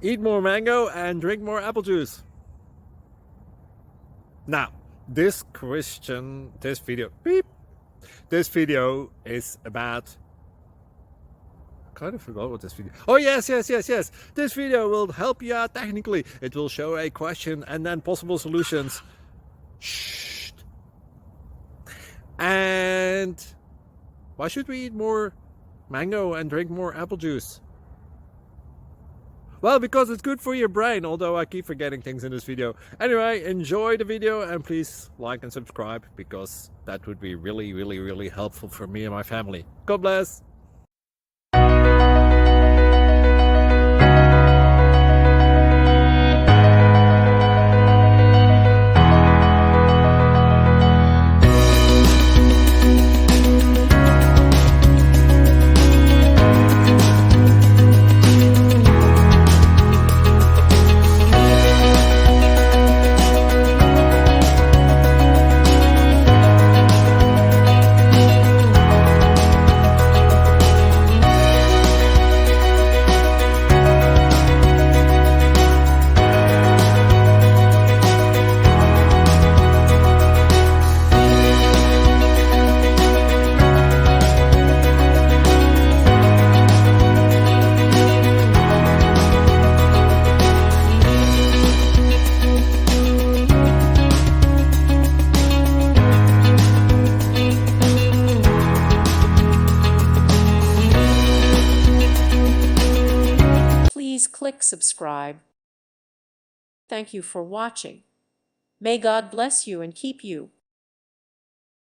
Eat more mango and drink more apple juice. Now, this video is about, I kind of forgot what this video. Oh yes. This video will help you out technically. It will show a question and then possible solutions. Shh. And why should we eat more mango and drink more apple juice? Well, because it's good for your brain, although I keep forgetting things in this video. Anyway, enjoy the video and please like and subscribe, because that would be really helpful for me and my family. God bless! Please click subscribe. Thank you for watching. May God bless you and keep you.